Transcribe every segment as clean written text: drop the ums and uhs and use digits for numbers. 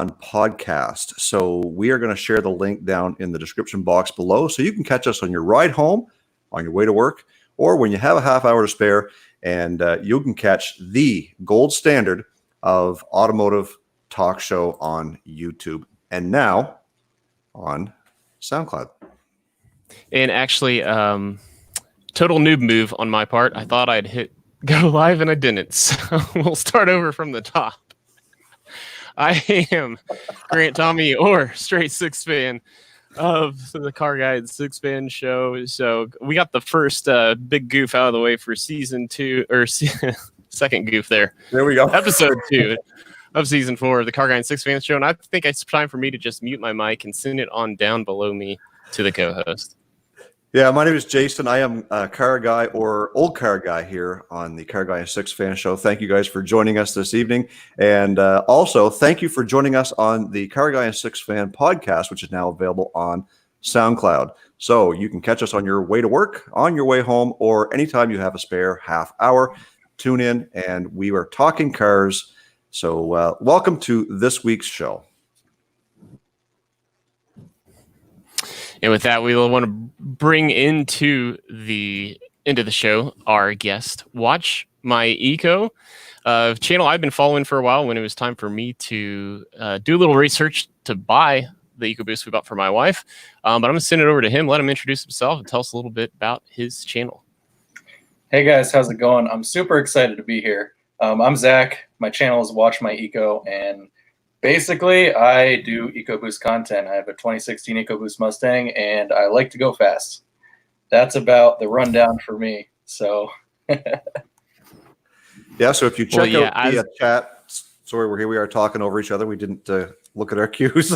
podcast. So we are going to share the link down in the description box below so you can catch us on your ride home, on your way to work, or when you have a half hour to spare, and you can catch the gold standard of automotive talk show on YouTube and now on SoundCloud. And actually, total noob move on my part. I thought I'd hit go live and I didn't. So we'll start over from the top. I am Grant Tommy, or Straight SIXFAN of the Car Guy and SIXFAN show. So we got the first big goof out of the way for season 2, or second goof there. There we go. Episode 2 of season 4 of the Car Guy and SIXFAN show. And I think it's time for me to just mute my mic and send it on down below me to the co-host. Yeah, my name is Jason. I am Car Guy, or Old Car Guy, here on the Car Guy and SIXFAN show. Thank you guys for joining us this evening. And also, thank you for joining us on the Car Guy and SIXFAN podcast, which is now available on SoundCloud. So you can catch us on your way to work, on your way home, or anytime you have a spare half hour. Tune in, and we are talking cars. So welcome to this week's show. And with that, we will want to bring into the show our guest. Watch My Eco channel I've been following for a while when it was time for me to do a little research to buy the EcoBoost we bought for my wife. But I'm going to send it over to him, let him introduce himself and tell us a little bit about his channel. Hey guys, how's it going? I'm super excited to be here. I'm Zach. My channel is Watch My Eco, and basically, I do EcoBoost content. I have a 2016 EcoBoost Mustang, and I like to go fast. That's about the rundown for me. So, yeah. So if you check out the chat, sorry, here we are talking over each other. We didn't look at our cues.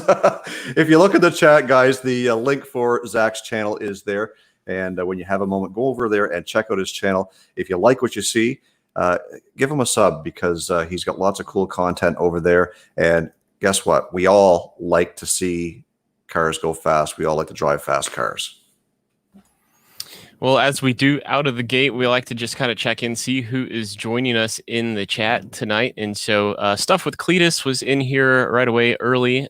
If you look at the chat, guys, the link for Zach's channel is there. And when you have a moment, go over there and check out his channel. If you like what you see, give him a sub, because he's got lots of cool content over there. And guess what? We all like to see cars go fast. We all like to drive fast cars. Well, as we do out of the gate, we like to just kind of check in, see who is joining us in the chat tonight. And so Stuff with Cletus was in here right away early,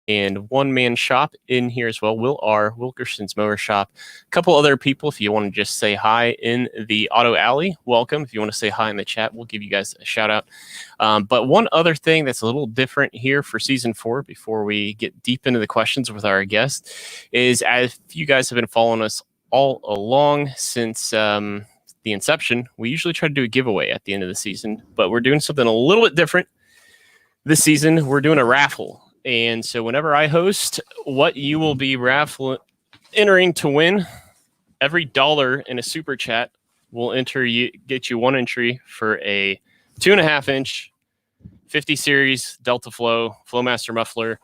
and One Man Shop in here as well. Will R. Wilkerson's Mower Shop. A couple other people, if you want to just say hi in the Auto Alley, welcome. If you want to say hi in the chat, we'll give you guys a shout out. But one other thing that's a little different here for season 4, before we get deep into the questions with our guest, is if you guys have been following us all along since the inception, we usually try to do a giveaway at the end of the season, but we're doing something a little bit different this season. We're doing a raffle. And so whenever I host, what you will be entering to win, every dollar in a super chat will get you one entry for a 2.5-inch 50 series Delta Flowmaster muffler.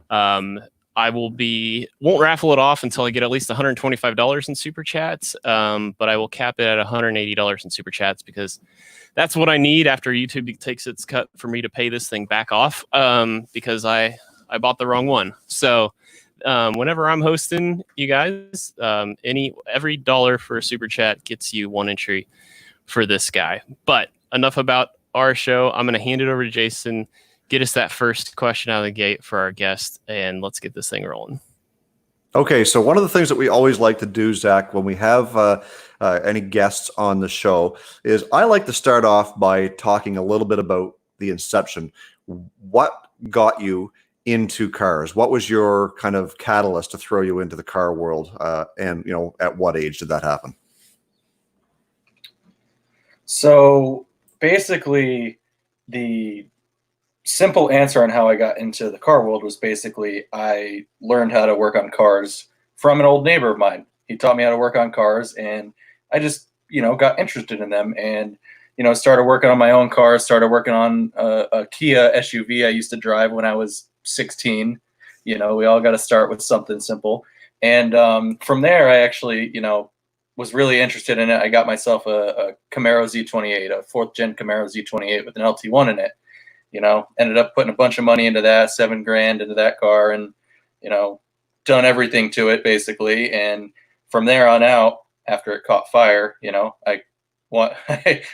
I won't raffle it off until I get at least $125 in super chats, but I will cap it at $180 in super chats, because that's what I need after YouTube takes its cut for me to pay this thing back off, because I bought the wrong one. So whenever I'm hosting, you guys, every dollar for a super chat gets you one entry for this guy. But enough about our show. I'm going to hand it over to Jason, get us that first question out of the gate for our guest, and let's get this thing rolling. Okay, so one of the things that we always like to do, Zach, when we have any guests on the show, is I like to start off by talking a little bit about the inception. What got you into cars? What was your kind of catalyst to throw you into the car world? And, at what age did that happen? So basically, the simple answer on how I got into the car world was basically I learned how to work on cars from an old neighbor of mine. He taught me how to work on cars, and I just, got interested in them, and, started working on my own cars, started working on a Kia SUV I used to drive when I was 16. We all got to start with something simple. And from there, I actually, was really interested in it. I got myself a Camaro Z28, a 4th gen Camaro Z28 with an LT1 in it. Ended up putting a bunch of money into that, $7,000 into that car, and, done everything to it basically. And from there on out, after it caught fire, I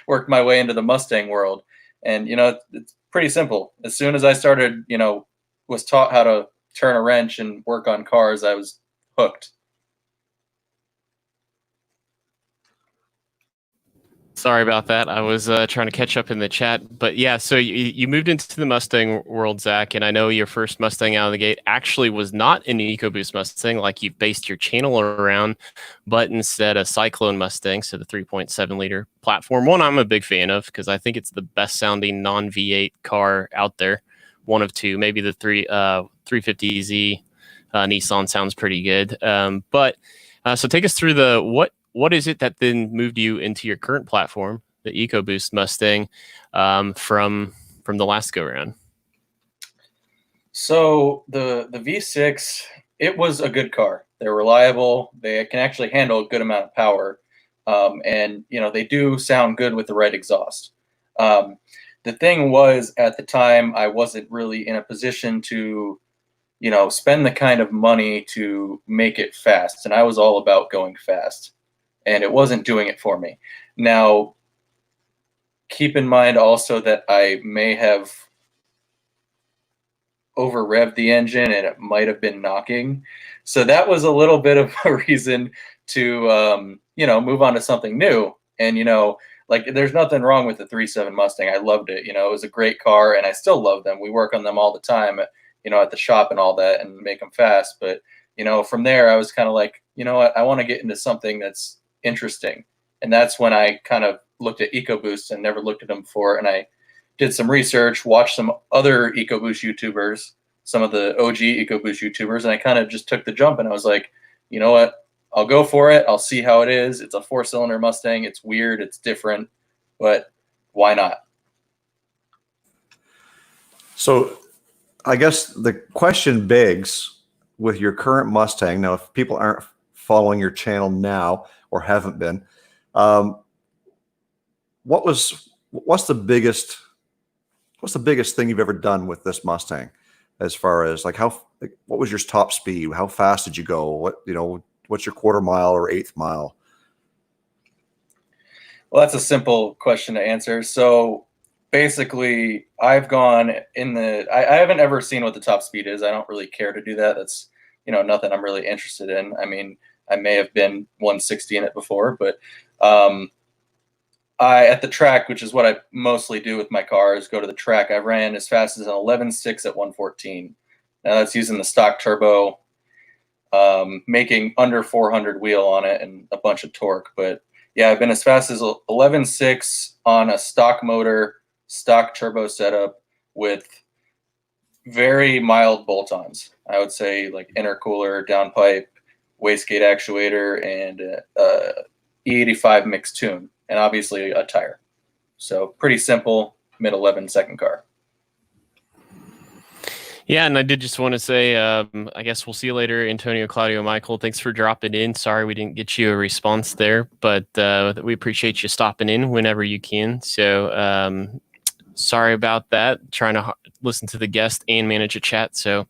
worked my way into the Mustang world. And, it's pretty simple. As soon as I started, was taught how to turn a wrench and work on cars, I was hooked. Sorry about that. I was trying to catch up in the chat. But yeah, so you moved into the Mustang world, Zach, and I know your first Mustang out of the gate actually was not an EcoBoost Mustang like you based your channel around, but instead a Cyclone Mustang, so the 3.7 liter platform. One I'm a big fan of because I think it's the best sounding non V8 car out there. One of two, maybe the 350Z Nissan sounds pretty good. So take us through what is it that then moved you into your current platform, the EcoBoost Mustang, from the last go round? So the V6, it was a good car. They're reliable. They can actually handle a good amount of power, and they do sound good with the right exhaust. The thing was, at the time, I wasn't really in a position to spend the kind of money to make it fast, and I was all about going fast. And it wasn't doing it for me. Now, keep in mind also that I may have over-revved the engine and it might have been knocking. So that was a little bit of a reason to, move on to something new. And, like there's nothing wrong with the 3.7 Mustang. I loved it. It was a great car and I still love them. We work on them all the time, at the shop and all that and make them fast. But, from there, I was kind of like, you know what, I want to get into something that's interesting. And that's when I kind of looked at EcoBoost and never looked at them before. And I did some research, watched some other EcoBoost YouTubers, some of the OG EcoBoost YouTubers, and I kind of just took the jump and I was like, you know what, I'll go for it. I'll see how it is. It's a 4-cylinder Mustang. It's weird. It's different, but why not? So I guess the question begs, with your current Mustang, now if people aren't following your channel now or haven't been, what's the biggest thing you've ever done with this Mustang, as far as like what was your top speed? How fast did you go? What's your quarter mile or eighth mile? Well, that's a simple question to answer. So basically, I've gone I haven't ever seen what the top speed is. I don't really care to do that. That's nothing I'm really interested in. I mean, I may have been 160 in it before, but at the track, which is what I mostly do with my cars, go to the track. I ran as fast as an 11.6 at 114. Now that's using the stock turbo, making under 400 wheel on it and a bunch of torque. But yeah, I've been as fast as 11.6 on a stock motor, stock turbo setup with very mild bolt-ons. I would say like intercooler, downpipe, wastegate actuator, and E85 mixed tune, and obviously a tire. So pretty simple mid-11 second car. Yeah, and I did just want to say, I guess we'll see you later, Antonio, Claudio, Michael. Thanks for dropping in. Sorry we didn't get you a response there, but we appreciate you stopping in whenever you can. So sorry about that. Trying to listen to the guest and manage a chat. So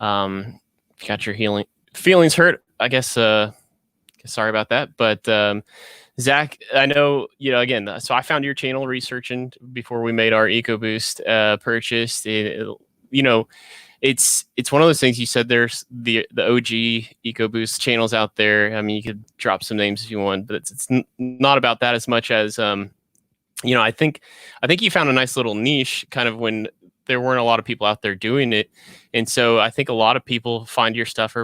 if you got your feelings hurt, I guess sorry about that. But Zach, I know, again, so I found your channel researching before we made our EcoBoost purchase. It's one of those things. You said there's the OG EcoBoost channels out there. I mean, you could drop some names if you want, but it's not about that as much as I think you found a nice little niche kind of when there weren't a lot of people out there doing it. And so I think a lot of people find your stuff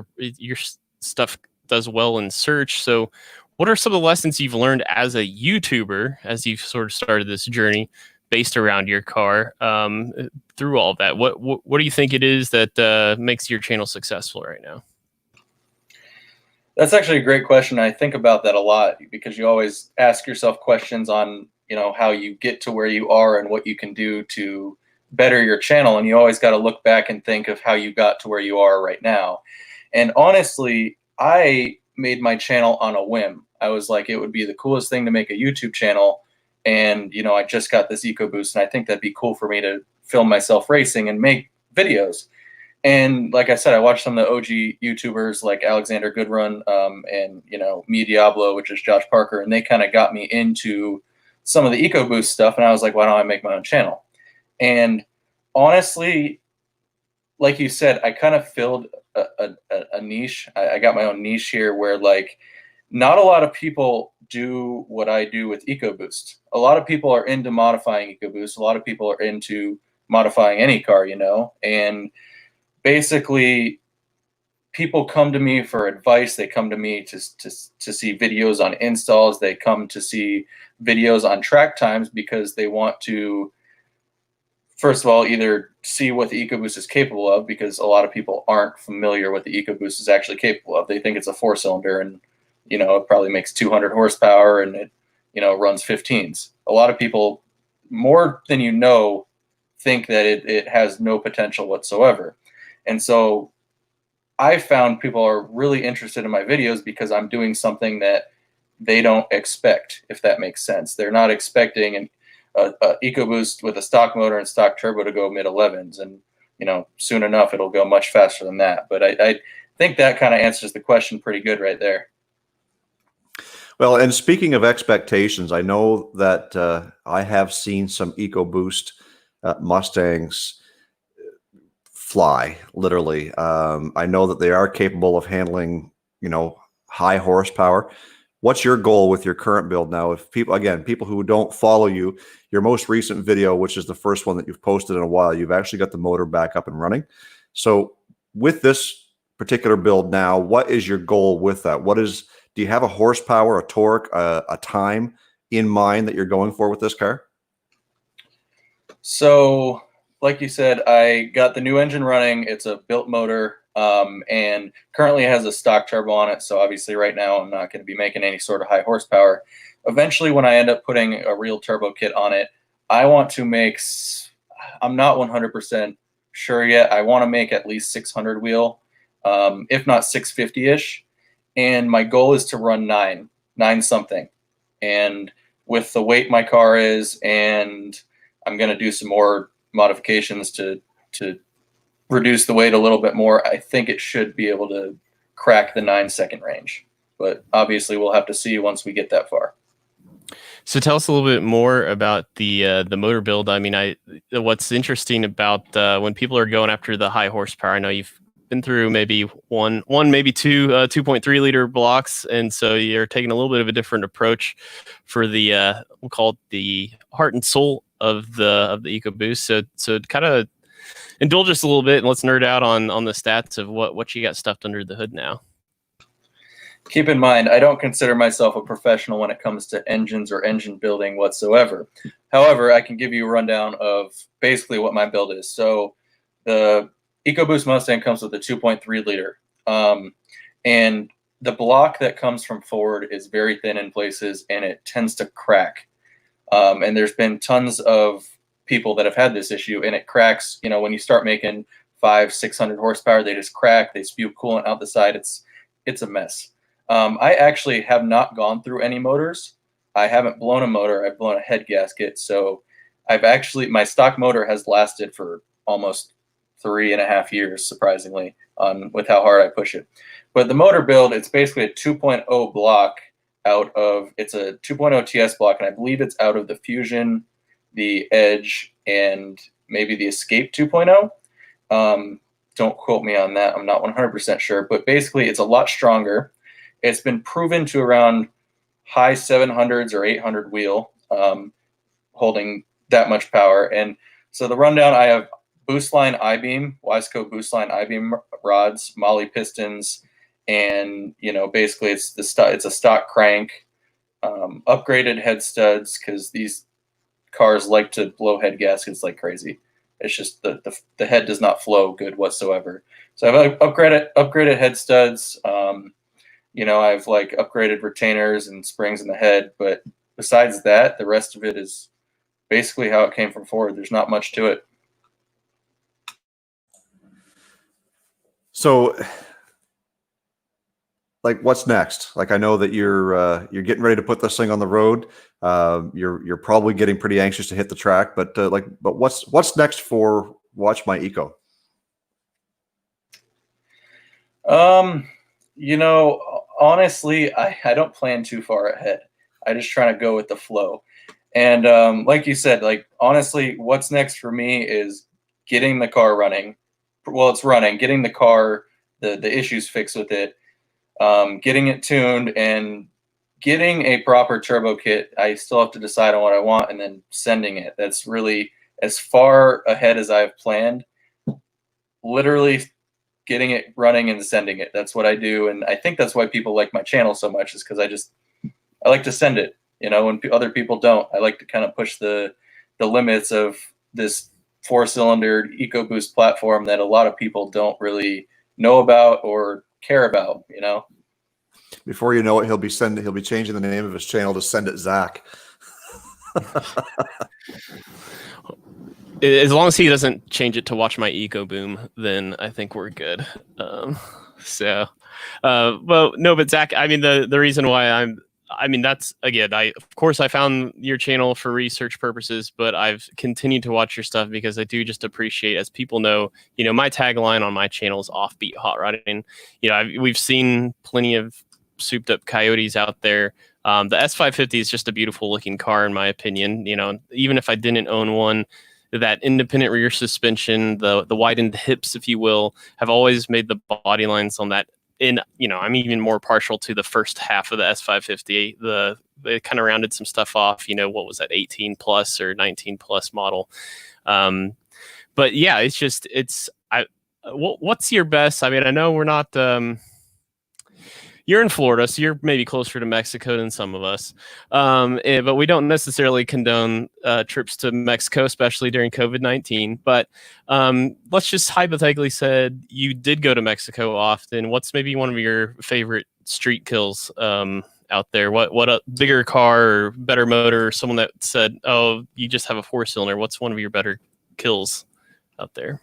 does well in search. So what are some of the lessons you've learned as a YouTuber, as you've sort of started this journey based around your car, through all of that? What do you think it is that makes your channel successful right now? That's actually a great question. I think about that a lot because you always ask yourself questions on, how you get to where you are and what you can do to better your channel. And you always got to look back and think of how you got to where you are right now. And honestly, I made my channel on a whim. I was like, it would be the coolest thing to make a YouTube channel. And, I just got this EcoBoost and I think that'd be cool for me to film myself racing and make videos. And like I said, I watched some of the OG YouTubers like Alexander Goodrun and, Me Diablo, which is Josh Parker. And they kind of got me into some of the EcoBoost stuff. And I was like, why don't I make my own channel? And honestly, like you said, I kind of filled a niche. I got my own niche here where like not a lot of people do what I do with EcoBoost. A lot of people are into modifying EcoBoost. A lot of people are into modifying any car, you know, and basically people come to me for advice. They come to me to see videos on installs. They come to see videos on track times because they want to, first of all, either see what the EcoBoost is capable of, because a lot of people aren't familiar what the EcoBoost is actually capable of. They think it's a 4-cylinder and, you know, it probably makes 200 horsepower and it, you know, runs 15s. A lot of people, more than you know, think that it has no potential whatsoever. And so I found people are really interested in my videos because I'm doing something that they don't expect, if that makes sense. They're not expecting an EcoBoost with a stock motor and stock turbo to go mid-11s, and you know, soon enough it'll go much faster than that. But I think that kind of answers the question pretty good right there. Well, and speaking of expectations, I know that I have seen some EcoBoost Mustangs fly, literally. I know that they are capable of handling, you know, high horsepower. What's your goal with your current build now? If people, again, people who don't follow you, your most recent video, which is the first one that you've posted in a while, you've actually got the motor back up and running. So with this particular build now, what is your goal with that? Do you have a horsepower, a torque, a time in mind that you're going for with this car? So like you said, I got the new engine running. It's a built motor, and currently it has a stock turbo on it. So obviously right now I'm not going to be making any sort of high horsepower. Eventually, when I end up putting a real turbo kit on it, I want to make, I'm not 100% sure yet. I want to make at least 600 wheel, if not 650-ish. And my goal is to run nine something. And with the weight my car is, and I'm going to do some more modifications to reduce the weight a little bit more, I think it should be able to crack the 9-second range. But obviously we'll have to see once we get that far. So tell us a little bit more about the motor build. I mean, what's interesting about when people are going after the high horsepower, I know you've been through maybe one, maybe two 2.3 liter blocks, and so you're taking a little bit of a different approach for the we'll call it the heart and soul of the EcoBoost. So kind of indulge us a little bit and let's nerd out on the stats of what you got stuffed under the hood now. Keep in mind, I don't consider myself a professional when it comes to engines or engine building whatsoever. However, I can give you a rundown of basically what my build is. So the EcoBoost Mustang comes with a 2.3 liter. And the block that comes from Ford is very thin in places and it tends to crack. And there's been tons of people that have had this issue, and it cracks, you know, when you start making 500-600 horsepower, they just crack, they spew coolant out the side. It's a mess. I actually have not gone through any motors. I haven't blown a motor. I've blown a head gasket. So my stock motor has lasted for almost 3.5 years, surprisingly, with how hard I push it. But the motor build, it's basically a 2.0 block it's a 2.0 TS block, and I believe it's out of the Fusion, the Edge, and maybe the Escape 2.0. Don't quote me on that. I'm not 100% sure, but basically it's a lot stronger. It's been proven to around high 700s or 800 wheel, holding that much power. And so the rundown, I have boost line I-beam, Wiseco boost line I-beam rods, Molly pistons, and you know, basically it's a stock crank, upgraded head studs, because these cars like to blow head gaskets like crazy. It's just the head does not flow good whatsoever. So I've upgraded head studs. You know, I've like upgraded retainers and springs in the head, but besides that, the rest of it is basically how it came from Ford. There's not much to it. So, like, what's next? Like, I know that you're getting ready to put this thing on the road. You're probably getting pretty anxious to hit the track, but what's next for Watch My Eco? You know, honestly, I don't plan too far ahead. I just try to go with the flow. And like you said, like honestly, what's next for me is getting the car running, well, it's running, getting the car, the issues fixed with it, getting it tuned, and getting a proper turbo kit. I still have to decide on what I want and then sending it. That's really as far ahead as I've planned. Literally getting it running and sending it. That's what I do. And I think that's why people like my channel so much, is because I like to send it, you know, when other people don't. I like to kind of push the limits of this 4-cylinder EcoBoost platform that a lot of people don't really know about or care about, you know. Before you know it, he'll be changing the name of his channel to Send It Zach. As long as he doesn't change it to Watch My Eco Boom, then I think we're good. Well, no, but Zach, I mean, the reason why that's, again, of course I found your channel for research purposes, but I've continued to watch your stuff because I do just appreciate, as people know, you know, my tagline on my channel is offbeat hot rodding. You know, we've seen plenty of souped up coyotes out there. The S550 is just a beautiful looking car, in my opinion. You know, even if I didn't own one, that independent rear suspension, the widened hips, if you will, have always made the body lines on that. And, you know, I'm even more partial to the first half of the S550. They kind of rounded some stuff off, you know, what was that, 18 plus or 19 plus model. But yeah, what's your best? I mean, I know we're not, you're in Florida, so you're maybe closer to Mexico than some of us. But we don't necessarily condone trips to Mexico, especially during COVID-19. But let's just hypothetically said you did go to Mexico often. What's maybe one of your favorite street kills out there? What a bigger car or better motor, or someone that said, oh, you just have a 4-cylinder. What's one of your better kills out there?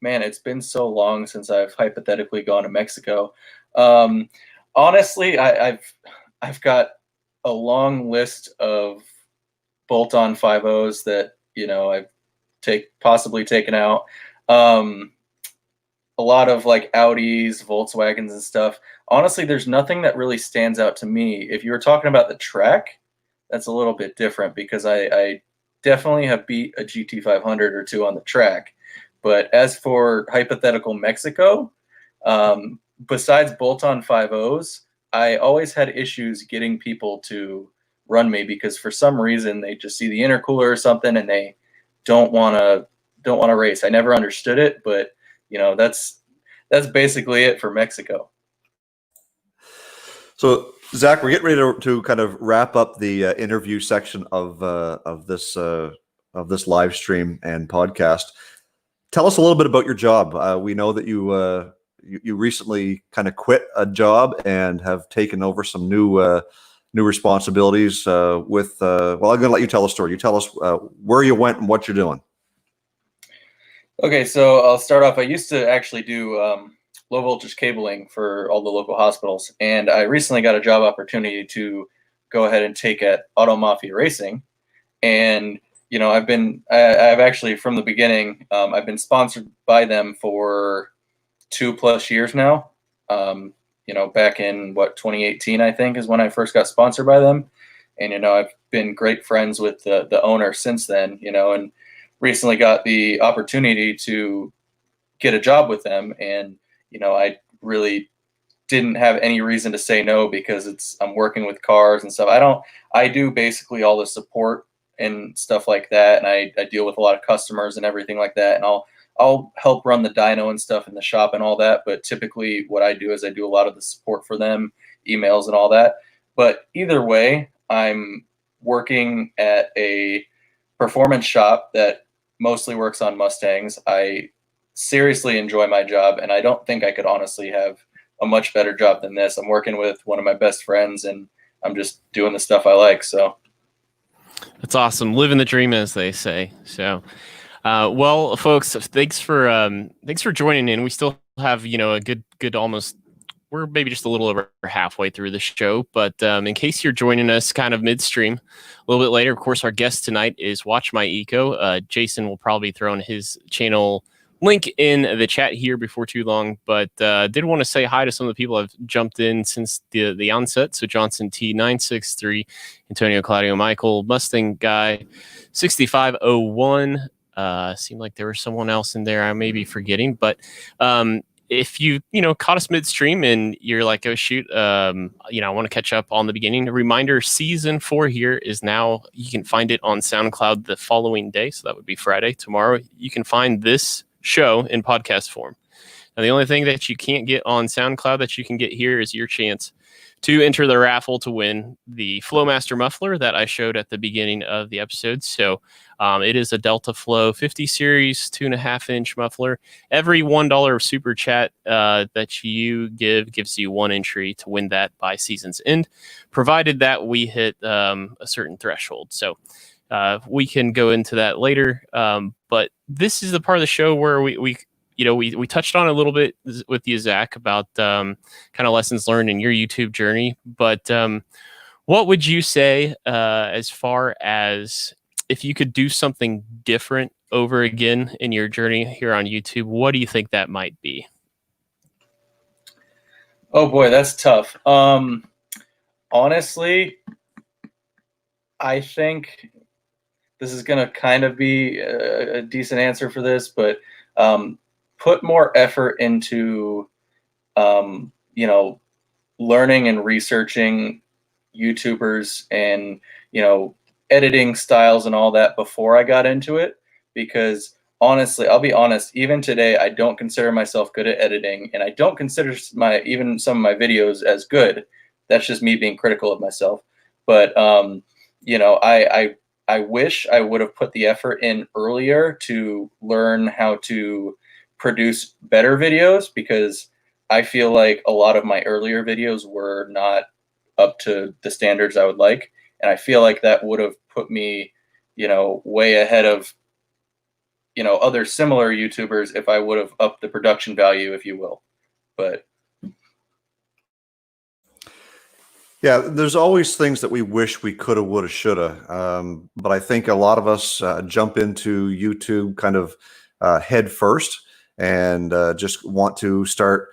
Man, it's been so long since I've hypothetically gone to Mexico. Honestly, I've got a long list of bolt-on 5.0s that, you know, I've possibly taken out. A lot of like Audis, Volkswagens and stuff. Honestly, there's nothing that really stands out to me. If you were talking about the track, that's a little bit different, because I definitely have beat a GT500 or two on the track. But as for hypothetical Mexico, besides bolt-on 5.0s, I always had issues getting people to run me, because for some reason they just see the intercooler or something and they don't want to race. I never understood it, but you know, that's basically it for Mexico. So Zach, we're getting ready to kind of wrap up the interview section of this live stream and podcast. Tell us a little bit about your job. We know that you recently kind of quit a job and have taken over some new responsibilities with. Well, I'm going to let you tell a story. You tell us where you went and what you're doing. Okay, so I'll start off. I used to actually do low voltage cabling for all the local hospitals, and I recently got a job opportunity to go ahead and take at Auto Mafia Racing. And you know, I've actually from the beginning, I've been sponsored by them for 2+ years now. You know, back in 2018, I think, is when I first got sponsored by them. And, you know, I've been great friends with the owner since then, you know, and recently got the opportunity to get a job with them. And, you know, I really didn't have any reason to say no, because I'm working with cars and stuff. I do basically all the support and stuff like that, and I deal with a lot of customers and everything like that, and I'll help run the dyno and stuff in the shop and all that. But typically what I do is I do a lot of the support for them, emails and all that. But either way, I'm working at a performance shop that mostly works on Mustangs. I seriously enjoy my job, and I don't think I could honestly have a much better job than this. I'm working with one of my best friends, and I'm just doing the stuff I like. So that's awesome. Living the dream, as they say. So, well, folks, thanks for joining in. We still have, you know, a good almost, we're maybe just a little over halfway through the show, but in case you're joining us kind of midstream, a little bit later, of course, our guest tonight is Watch My Eco. Jason will probably throw in his channel link in the chat here before too long, but did want to say hi to some of the people I've jumped in since the onset. So Johnson T963, Antonio Claudio Michael, Mustang Guy 6501, Seemed like there was someone else in there I may be forgetting, but if you caught us midstream and you're like, oh shoot, I want to catch up on the beginning. A reminder: season 4 here is now. You can find it on SoundCloud the following day, so that would be Friday. Tomorrow, you can find this show in podcast form. Now, the only thing that you can't get on SoundCloud that you can get here is your chance to enter the raffle to win the Flowmaster muffler that I showed at the beginning of the episode. So it is a Delta Flow 50 series 2.5-inch muffler. Every $1 super chat that you give gives you 1 entry to win that by season's end, provided that we hit a certain threshold. So we can go into that later. But this is the part of the show where we touched on a little bit with you, Zach, about kind of lessons learned in your YouTube journey. But what would you say as far as if you could do something different over again in your journey here on YouTube? What do you think that might be? Oh boy, that's tough. Honestly, I think this is going to kind of be a decent answer for this, but put more effort into, learning and researching YouTubers and, editing styles and all that before I got into it. Because honestly, I'll be honest, even today, I don't consider myself good at editing, and I don't consider even some of my videos as good. That's just me being critical of myself. But, I wish I would have put the effort in earlier to learn how to produce better videos, because I feel like a lot of my earlier videos were not up to the standards I would like. And I feel like that would have put me, way ahead of, other similar YouTubers if I would have upped the production value, if you will. But yeah, there's always things that we wish we coulda, woulda, shoulda. But I think a lot of us jump into YouTube kind of head first and just want to start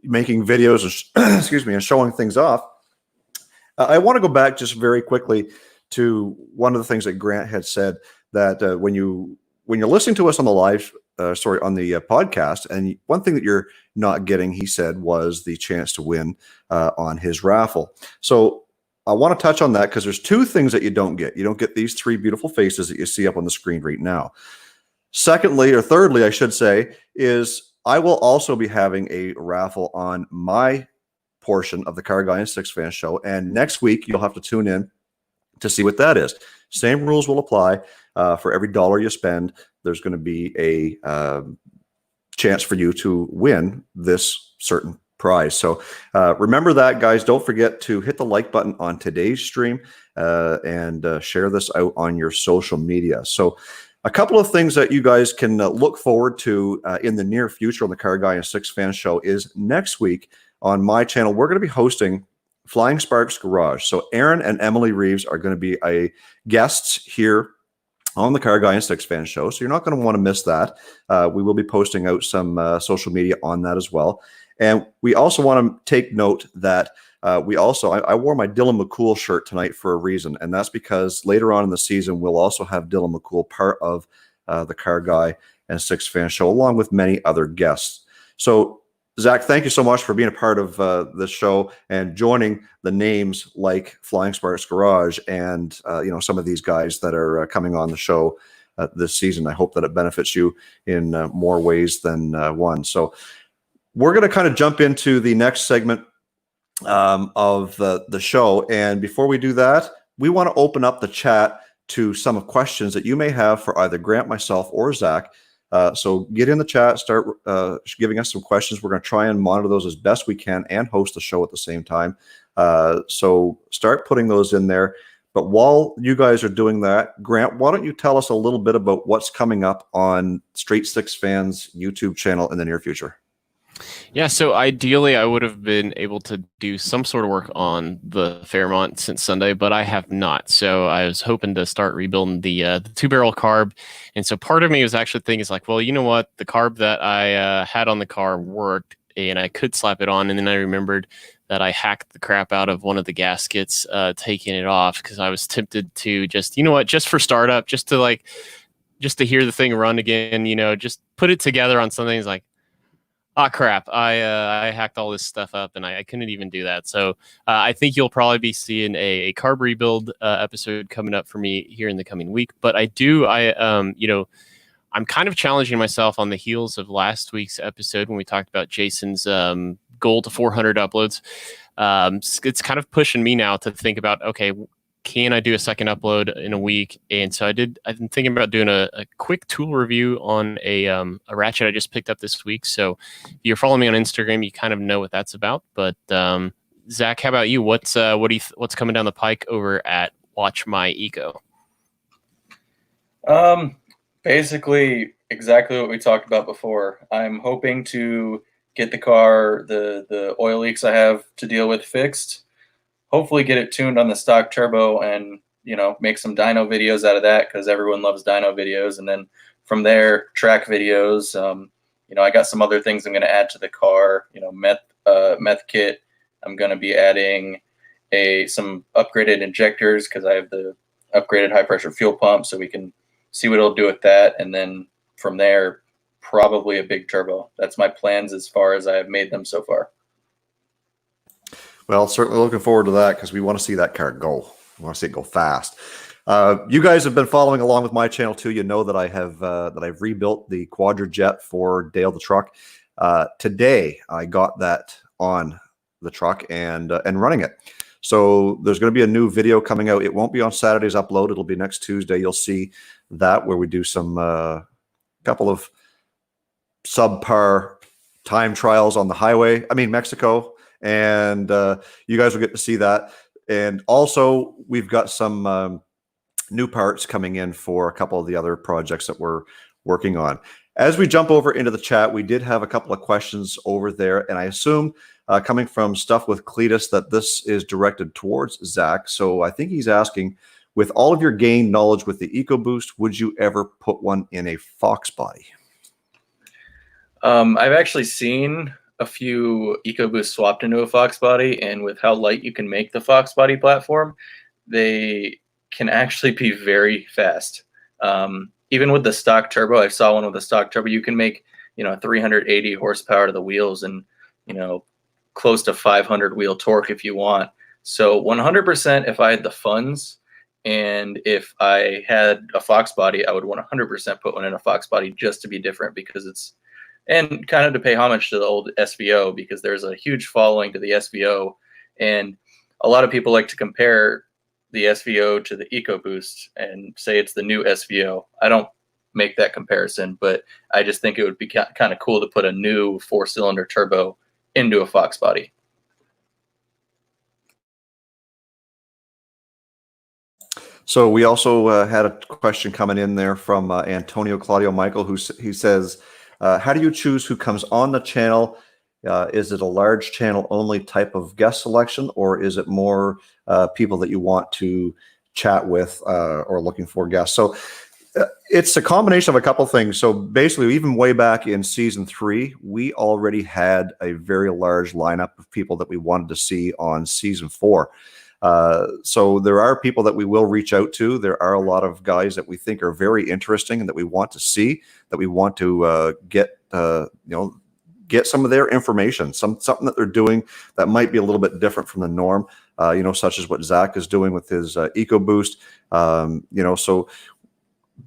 making videos and excuse me, and showing things off. I want to go back just very quickly to one of the things that Grant had said, that when you're listening to us on the live, on the podcast, and one thing that you're not getting, he said, was the chance to win on his raffle. So I want to touch on that, because there's 2 things that you don't get. You don't get these 3 beautiful faces that you see up on the screen right now. Secondly, or thirdly, I should say, is I will also be having a raffle on my portion of the Car Guy and SIXFAN show. And next week, you'll have to tune in to see what that is. Same rules will apply. For every $1 you spend, there's going to be a chance for you to win this certain prize. So remember that, guys. Don't forget to hit the like button on today's stream and share this out on your social media. So a couple of things that you guys can look forward to in the near future on the Car Guy and SIXFAN show is next week on my channel, we're going to be hosting Flying Sparks Garage. So Aaron and Emily Reeves are going to be guests here on the Car Guy and SIXFAN show. So you're not going to want to miss that. We will be posting out some social media on that as well. And we also want to take note that I wore my Dylan McCool shirt tonight for a reason. And that's because later on in the season, we'll also have Dylan McCool part of the Car Guy and SIXFAN show, along with many other guests. So Zach, thank you so much for being a part of this show and joining the names like Flying Sparks Garage and some of these guys that are coming on the show this season. I hope that it benefits you in more ways than one. So we're going to kind of jump into the next segment of the show. And before we do that, we want to open up the chat to some of questions that you may have for either Grant, myself, or Zach. So get in the chat, start giving us some questions. We're going to try and monitor those as best we can and host the show at the same time. So start putting those in there. But while you guys are doing that, Grant, why don't you tell us a little bit about what's coming up on Straight Six Fans YouTube channel in the near future? Yeah, so ideally I would have been able to do some sort of work on the Fairmont since Sunday, but I have not. So I was hoping to start rebuilding the 2-barrel carb. And so part of me was actually thinking, like, well, you know what? The carb that I had on the car worked and I could slap it on. And then I remembered that I hacked the crap out of one of the gaskets, taking it off, because I was tempted to just, you know what, just for startup, just just to hear the thing run again, just put it together on something. It's like, oh crap, I hacked all this stuff up and I couldn't even do that. So I think you'll probably be seeing a carb rebuild episode coming up for me here in the coming week. But I'm kind of challenging myself on the heels of last week's episode when we talked about Jason's goal to 400 uploads. It's kind of pushing me now to think about, okay, can I do a second upload in a week? And so I've been thinking about doing a quick tool review on a ratchet I just picked up this week. So if you're following me on Instagram, you kind of know what that's about. But Zach, how about you? What's coming down the pike over at Watch My Eco? Basically exactly what we talked about before. I'm hoping to get the car, the oil leaks I have to deal with fixed. Hopefully get it tuned on the stock turbo and, make some dyno videos out of that, because everyone loves dyno videos. And then from there, track videos. I got some other things I'm going to add to the car, meth kit. I'm going to be adding some upgraded injectors, because I have the upgraded high pressure fuel pump, so we can see what it'll do with that. And then from there, probably a big turbo. That's my plans as far as I have made them so far. Well, certainly looking forward to that, because we want to see that car go. We want to see it go fast. You guys have been following along with my channel too. You know that I've rebuilt the Quadrajet for Dale the truck. Today I got that on the truck and running it. So there's going to be a new video coming out. It won't be on Saturday's upload. It'll be next Tuesday. You'll see that, where we do some couple of subpar time trials on the highway. Mexico. And you guys will get to see that. And also, we've got some new parts coming in for a couple of the other projects that we're working on. As we jump over into the chat, we did have a couple of questions over there, and I assume coming from Stuff with Cletus that this is directed towards Zach. So I think he's asking, with all of your gained knowledge with the EcoBoost, would you ever put one in a Fox body? I've actually seen a few EcoBoost swapped into a Fox body, and with how light you can make the Fox body platform, they can actually be very fast. Even with the stock turbo, I saw one with a stock turbo, you can make 380 horsepower to the wheels and close to 500 wheel torque if you want. So 100%, if I had the funds and if I had a Fox body, I would 100% put one in a Fox body, just to be different, because it's, and kind of to pay homage to the old SVO, because there's a huge following to the SVO, and a lot of people like to compare the SVO to the EcoBoost and say it's the new SVO. I don't make that comparison, but I just think it would be kind of cool to put a new 4-cylinder turbo into a Fox body. So we also had a question coming in there from Antonio Claudio Michael, he says, how do you choose who comes on the channel? Is it a large channel only type of guest selection, or is it more people that you want to chat with or looking for guests? So it's a combination of a couple things. So basically, even way back in season 3, we already had a very large lineup of people that we wanted to see on season 4. So there are people that we will reach out to. There are a lot of guys that we think are very interesting and that we want to see, that we want to get some of their information, something that they're doing that might be a little bit different from the norm, such as what Zach is doing with his EcoBoost. So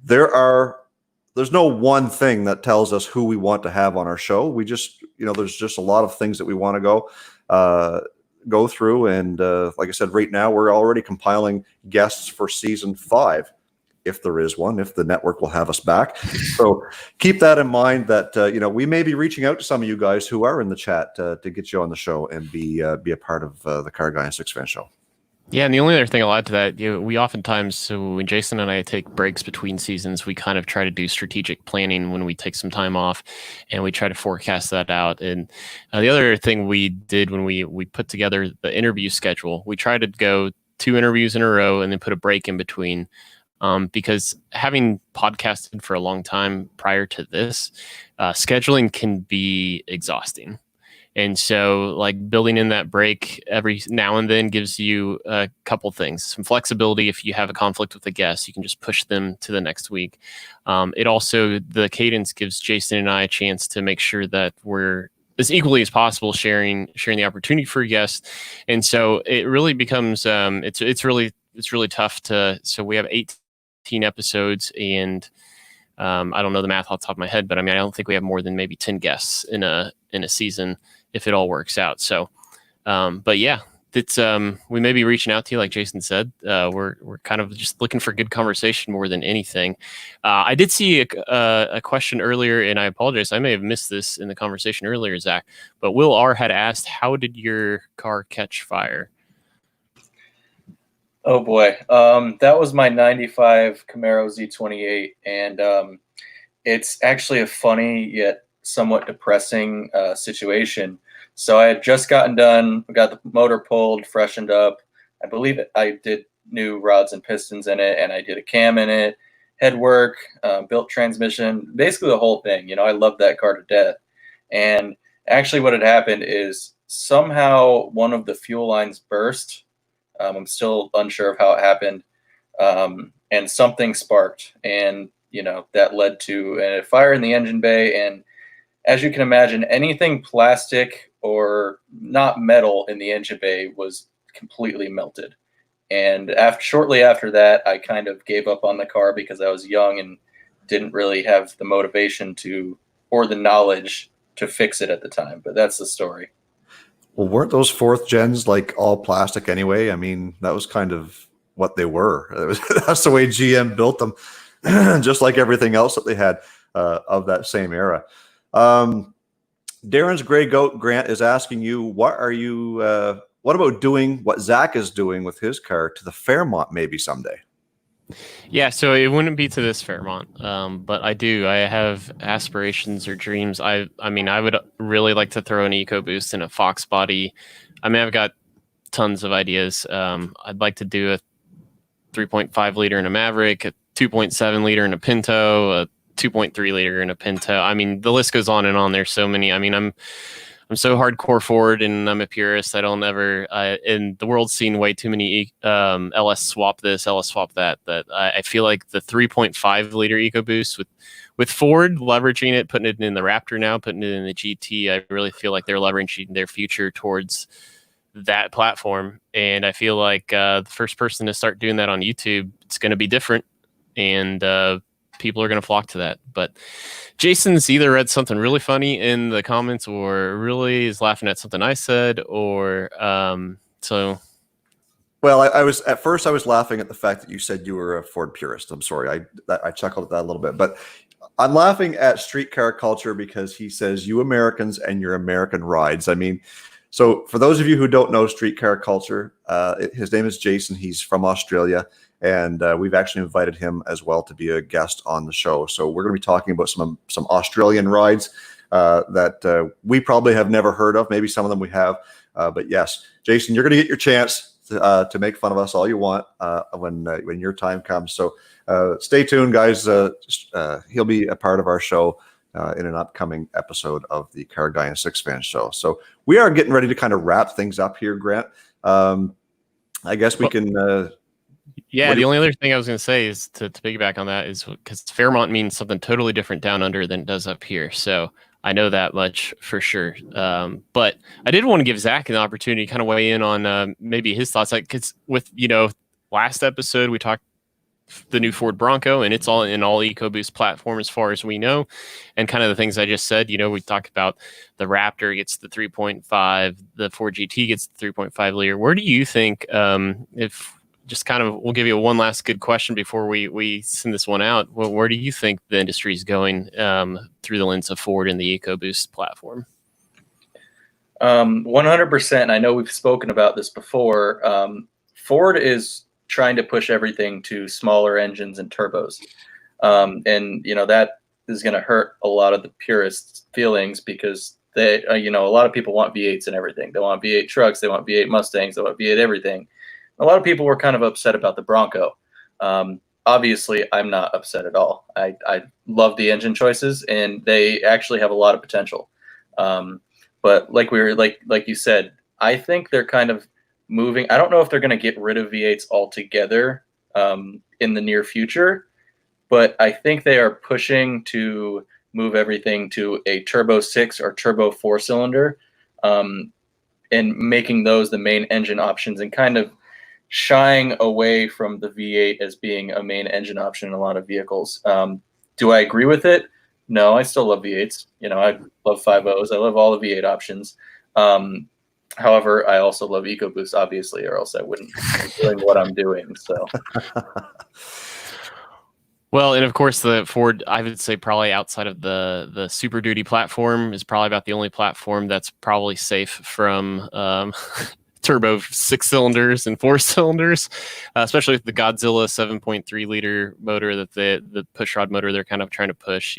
there's no one thing that tells us who we want to have on our show. We just, there's just a lot of things that we want to go through. And like I said, right now we're already compiling guests for season 5, if there is one, if the network will have us back. So keep that in mind, that we may be reaching out to some of you guys who are in the chat to get you on the show and be a part of the Car Guy and SIXFAN show. Yeah, and the only other thing I'll add to that, we oftentimes, so when Jason and I take breaks between seasons, we kind of try to do strategic planning when we take some time off, and we try to forecast that out. And the other thing we did when we put together the interview schedule, we tried to go 2 interviews in a row and then put a break in between, because having podcasted for a long time prior to this, scheduling can be exhausting. And so like building in that brake every now and then gives you a couple things, some flexibility. If you have a conflict with a guest, you can just push them to the next week. It also, the cadence gives Jason and I a chance to make sure that we're as equally as possible sharing the opportunity for guests. And so it really becomes it's really tough to, so we have 18 episodes, and I don't know the math off the top of my head, but I mean, I don't think we have more than maybe 10 guests in a season if it all works out. So but yeah, it's we may be reaching out to you, like Jason said. We're kind of just looking for good conversation more than anything. I did see a question earlier, and I apologize, I may have missed this in the conversation earlier, Zach, but Will R had asked, how did your car catch fire? Oh boy, that was my '95 Camaro Z28, and it's actually a funny yet somewhat depressing situation. So I had just gotten done, got the motor pulled, freshened up. I believe I did new rods and pistons in it, and I did a cam in it, head work, built transmission, basically the whole thing. You know, I love that car to death. And actually what had happened is somehow one of the fuel lines burst. I'm still unsure of how it happened. And something sparked, and, you know, that led to a fire in the engine bay. And as you can imagine, anything plastic or not metal in the engine bay was completely melted. And shortly after that, I kind of gave up on the car because I was young and didn't really have the motivation or the knowledge to fix it at the time. But that's the story. Well, weren't those fourth gens like all plastic anyway? I mean, that was kind of what they were. That's the way GM built them, just like everything else that they had of that same era. Darren's Gray Goat Grant is asking you, what about doing what Zach is doing with his car to the Fairmont maybe someday? Yeah, so it wouldn't be to this Fairmont, but I have aspirations or dreams. I mean, I would really like to throw an EcoBoost in a Fox body. I mean, I've got tons of ideas. I'd like to do a 3.5 liter in a Maverick, a 2.7 liter in a Pinto, a 2.3 liter in a Pinto. I mean, the list goes on and on. There's so many. I mean, I'm so hardcore Ford, and I'm a purist. I don't ever, in the world's seen way too many LS swap this, LS swap that I feel like the 3.5 liter EcoBoost with Ford leveraging it, putting it in the Raptor now, putting it in the GT, I really feel like they're leveraging their future towards that platform. And I feel like the first person to start doing that on YouTube, it's going to be different, and people are going to flock to that. But Jason's either read something really funny in the comments, or really is laughing at something I said, or so. Well, I was at first I was laughing at the fact that you said you were a Ford purist. I'm sorry, I chuckled at that a little bit, but I'm laughing at streetcar culture because he says you Americans and your American rides. I mean, so for those of you who don't know streetcar culture, his name is Jason. He's from Australia. And we've actually invited him as well to be a guest on the show. So we're going to be talking about some Australian rides that we probably have never heard of. Maybe some of them we have. But yes, Jason, you're going to get your chance to make fun of us all you want when your time comes. So stay tuned, guys. He'll be a part of our show in an upcoming episode of the Car Guy and SIXFAN show. So we are getting ready to kind of wrap things up here, Grant. I guess we can... Yeah, the only other thing I was going to say is to piggyback on that is because Fairmont means something totally different down under than it does up here. So I know that much for sure. But I did want to give Zach an opportunity to kind of weigh in on maybe his thoughts. Like, because with, last episode, we talked the new Ford Bronco, and it's all in all EcoBoost platform as far as we know. And kind of the things I just said, we talked about the Raptor gets the 3.5, the Ford GT gets the 3.5 liter. Where do you think, we'll give you one last good question before we send this one out. Well, where do you think the industry is going through the lens of Ford and the EcoBoost platform? 100%. I know we've spoken about this before. Ford is trying to push everything to smaller engines and turbos. And, that is going to hurt a lot of the purists' feelings because they, a lot of people want V8s and everything. They want V8 trucks. They want V8 Mustangs. They want V8 everything. A lot of people were kind of upset about the Bronco. Obviously, I'm not upset at all. I love the engine choices, and they actually have a lot of potential. But like you said, I think they're kind of moving. I don't know if they're going to get rid of V8s altogether in the near future, but I think they are pushing to move everything to a turbo 6 or turbo 4-cylinder, and making those the main engine options, and kind of shying away from the V8 as being a main engine option in a lot of vehicles. Do I agree with it? No, I still love V8s. I love 5.0s. I love all the V8 options. However, I also love EcoBoost, obviously, or else I wouldn't be doing what I'm doing. So. Well, and of course, the Ford, I would say probably outside of the Super Duty platform, is probably about the only platform that's probably safe from turbo 6 cylinders and 4 cylinders, especially with the Godzilla 7.3 liter motor, that the pushrod motor they're kind of trying to push,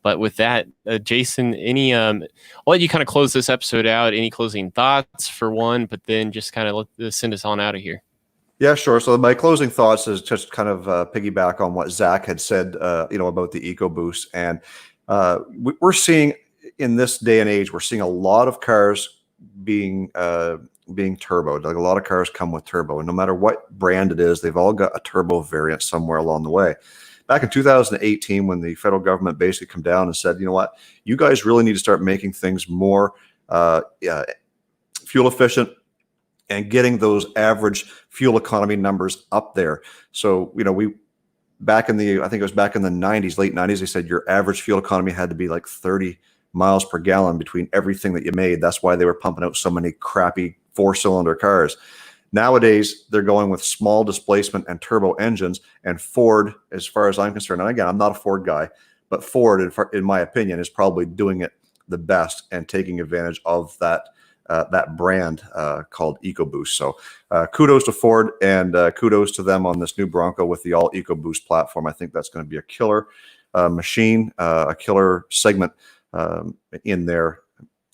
But with that, Jason, I'll let you kind of close this episode out. Any closing thoughts for one, but then just kind of send us on out of here. Yeah, sure. So my closing thoughts is just kind of piggyback on what Zach had said, about the EcoBoost. And we're seeing in this day and age, we're seeing a lot of cars being turboed. Like a lot of cars come with turbo, and no matter what brand it is, they've all got a turbo variant somewhere along the way. Back in 2018, when the federal government basically come down and said, you know what, you guys really need to start making things more fuel efficient and getting those average fuel economy numbers up there. So, we back in I think it was back in the 90s, late 90s, they said your average fuel economy had to be like 30 miles per gallon between everything that you made. That's why they were pumping out so many crappy 4-cylinder cars. Nowadays, they're going with small displacement and turbo engines, and Ford, as far as I'm concerned, and again, I'm not a Ford guy, but Ford, in my opinion, is probably doing it the best and taking advantage of that brand called EcoBoost. So kudos to Ford, and kudos to them on this new Bronco with the all EcoBoost platform. I think that's going to be a killer machine, a killer segment in there.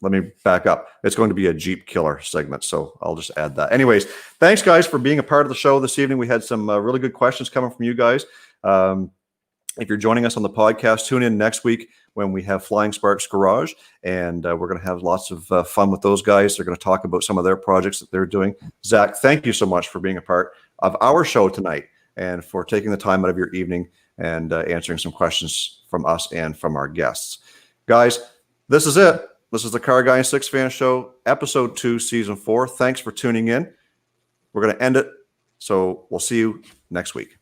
Let me back up. It's going to be a Jeep killer segment, so I'll just add that. Anyways, thanks, guys, for being a part of the show this evening. We had some really good questions coming from you guys. If you're joining us on the podcast, tune in next week when we have Flying Sparks Garage, and we're going to have lots of fun with those guys. They're going to talk about some of their projects that they're doing. Zach, thank you so much for being a part of our show tonight and for taking the time out of your evening and answering some questions from us and from our guests. Guys, this is it. This is the Car Guy and SIXFAN Show, Episode 2, Season 4. Thanks for tuning in. We're going to end it, so we'll see you next week.